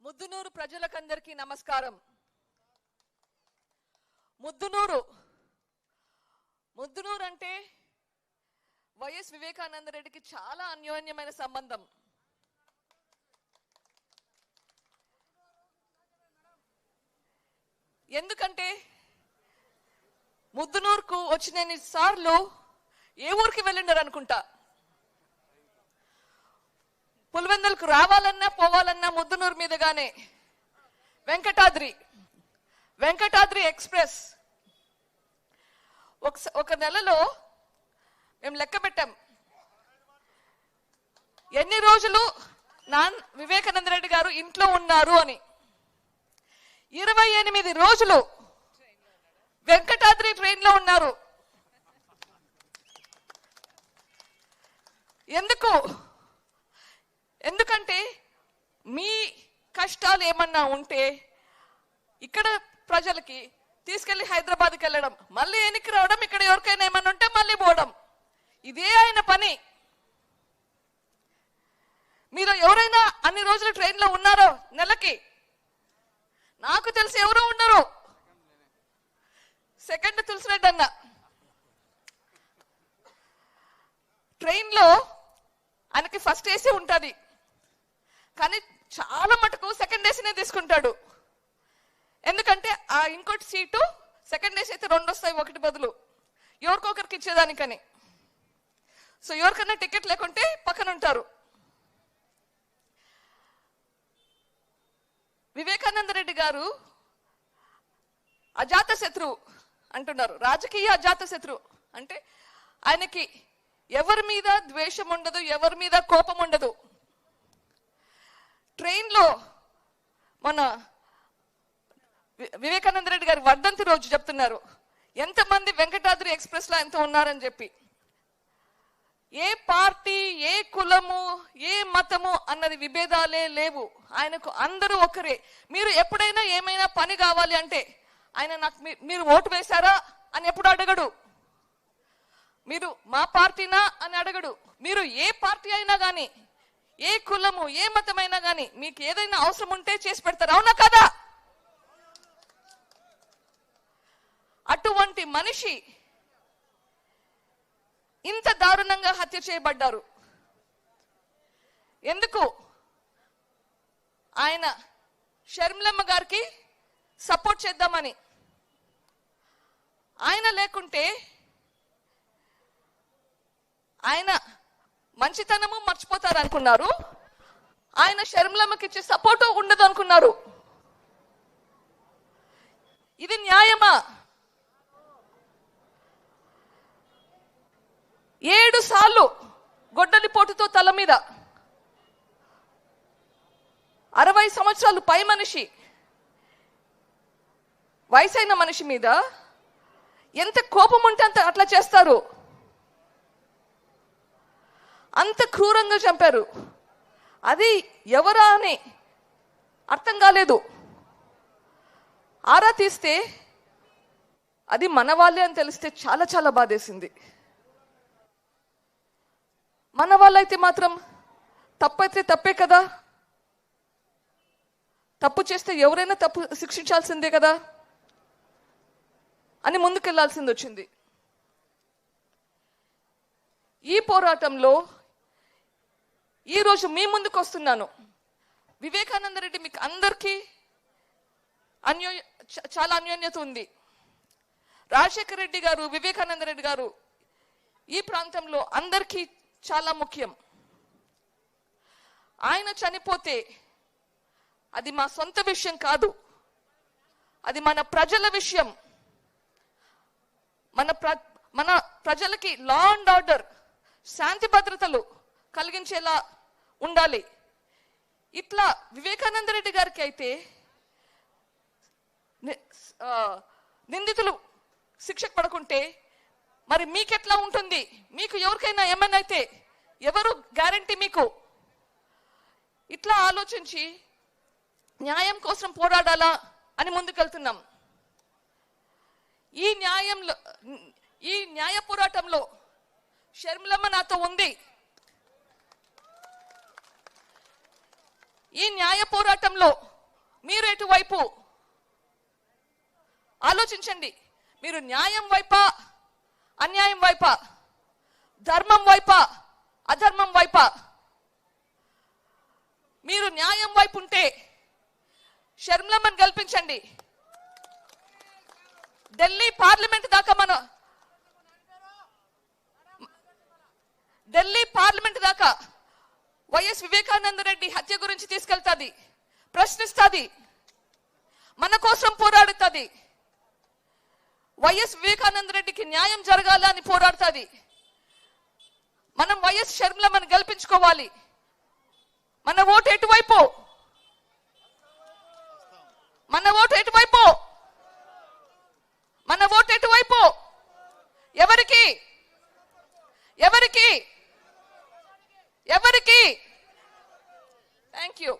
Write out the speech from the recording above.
ముద్దునూరు ప్రజలకందరికీ నమస్కారం. ముద్దునూరు అంటే వైఎస్ వివేకానంద రెడ్డికి చాలా అన్యోన్యమైన సంబంధం. ఎందుకంటే ముద్దునూరుకు వచ్చిన సార్లు ఏ ఊరికి వెళ్ళిండారు అనుకుంటా. పులివెందులకు రావాలన్నా పోవాలన్నా ముద్దునూరు మీదుగానే వెంకటాద్రి ఎక్స్ప్రెస్ ఒక నెలలో మేము లెక్క పెట్టాం ఎన్ని రోజులు వివేకానంద రెడ్డి గారు ఇంట్లో ఉన్నారు అని. 28 రోజులు వెంకటాద్రి ట్రైన్ లో ఉన్నారు. ఎందుకంటే మీ కష్టాలు ఏమన్నా ఉంటే ఇక్కడ ప్రజలకి తీసుకెళ్లి హైదరాబాద్కి వెళ్ళడం, మళ్ళీ వెనక్కి రావడం, ఇక్కడ ఎవరికైనా ఏమన్నా ఉంటే మళ్ళీ పోవడం, ఇదే ఆయన పని. మీరు ఎవరైనా అన్ని రోజులు ట్రైన్ లో ఉన్నారో నెలకి? నాకు తెలిసి ఎవరు ఉండరు. సెకండ్ తులసిరెడ్డి అన్న ట్రైన్ లో ఆయనకి ఫస్ట్ ఏసీ ఉంటుంది, కానీ చాలా మటుకు సెకండ్ ఏసీనే తీసుకుంటాడు. ఎందుకంటే ఆ ఇంకోటి సీటు సెకండ్ ఏసీ అయితే 2 వస్తాయి, ఒకటి బదులు ఎవరికొకరికి ఇచ్చేదానికని. సో ఎవరికన్నా టికెట్ లేకుంటే పక్కన ఉంటారు. వివేకానంద రెడ్డి గారు అజాత శత్రువు అంటున్నారు. రాజకీయ అజాత శత్రువు అంటే ఆయనకి ఎవరి మీద ద్వేషం ఉండదు, ఎవరి మీద కోపం ఉండదు. ట్రైన్లో మన వివేకానంద రెడ్డి గారి వర్ధంతి రోజు చెప్తున్నారు ఎంతమంది వెంకటాద్రి ఎక్స్ప్రెస్ లో ఎంత ఉన్నారని చెప్పి. ఏ పార్టీ, ఏ కులము, ఏ మతము అన్నది విభేదాలే లేవు. ఆయనకు అందరూ ఒకరే. మీరు ఎప్పుడైనా ఏమైనా పని కావాలి అంటే ఆయన నాకు మీరు ఓటు వేశారా అని ఎప్పుడు అడగడు. మీరు మా పార్టీనా అని అడగడు. మీరు ఏ పార్టీ అయినా కానీ, ఏ కులము, ఏ మతమైనా కానీ మీకు ఏదైనా అవసరం ఉంటే చేసి పెడతారు. అవునా కదా? అటువంటి మనిషి ఇంత దారుణంగా హత్య చేయబడ్డారు. ఎందుకు? ఆయన షర్మిలమ్మ గారికి సపోర్ట్ చేద్దామని. ఆయన లేకుంటే ఆయన మంచితనము మర్చిపోతారు అనుకున్నారు. ఆయన షర్మిలమ్మకి ఇచ్చే సపోర్టు ఉండదు అనుకున్నారు. ఇది న్యాయమా? 7 సార్లు గొడ్డలిపోటుతో తల మీద 60 సంవత్సరాలు పై మనిషి, వయసైన మనిషి మీద ఎంత కోపం ఉంటే అంత అట్లా చేస్తారు. అంత క్రూరంగా చంపారు. అది ఎవరా అని అర్థం కాలేదు. ఆరా తీస్తే అది మన వాళ్ళే అని తెలిస్తే చాలా చాలా బాధేసింది. మన వాళ్ళైతే మాత్రం తప్పైతే తప్పే కదా, తప్పు చేస్తే ఎవరైనా తప్పు శిక్షించాల్సిందే కదా అని ముందుకెళ్లాల్సింది వచ్చింది. ఈ పోరాటంలో ఈరోజు మీ ముందుకు వస్తున్నాను. వివేకానంద రెడ్డి మీకు అందరికీ చాలా అన్యోన్యత ఉంది. రాజశేఖర రెడ్డి గారు, వివేకానంద రెడ్డి గారు ఈ ప్రాంతంలో అందరికీ చాలా ముఖ్యం. ఆయన చనిపోతే అది మా సొంత విషయం కాదు, అది మన ప్రజల విషయం. మన ప్రజలకి లా అండ్ ఆర్డర్, శాంతి భద్రతలు కలిగించేలా ఉండాలి. ఇట్లా వివేకానంద రెడ్డి గారికి అయితే నిందితులు శిక్షకు పడకుంటే మరి మీకెట్లా ఉంటుంది? మీకు ఎవరికైనా ఏమైనా అయితే ఎవరు గ్యారంటీ మీకు? ఇట్లా ఆలోచించి న్యాయం కోసం పోరాడాలా అని ముందుకెళ్తున్నాం. ఈ న్యాయ పోరాటంలో షర్మిలమ్మ నాతో ఉంది. ఈ న్యాయ పోరాటంలో మీరు ఎటువైపు ఆలోచించండి. మీరు న్యాయం వైపా, అన్యాయం వైపా, ధర్మం వైపా, అధర్మం వైపా? మీరు న్యాయం వైపు ఉంటే షర్మిలమ్మని గెలిపించండి. ఢిల్లీ పార్లమెంట్ దాకా వైఎస్ వివేకానంద రెడ్డి హత్య గురించి తీసుకెళ్తాది, ప్రశ్నిస్తుంది, మన కోసం పోరాడుతుంది. వైఎస్ వివేకానంద రెడ్డికి న్యాయం జరగాలని పోరాడుతుంది. మనం వైఎస్ షర్మిలమ్మని గెలిపించుకోవాలి. మన ఓటు ఎటువైపు? మన ఓటు ఎటువైపు? మన ఓటు ఎటువైపు? ఎవరికి? ఎవరికి? ఎవరికి? Thank you.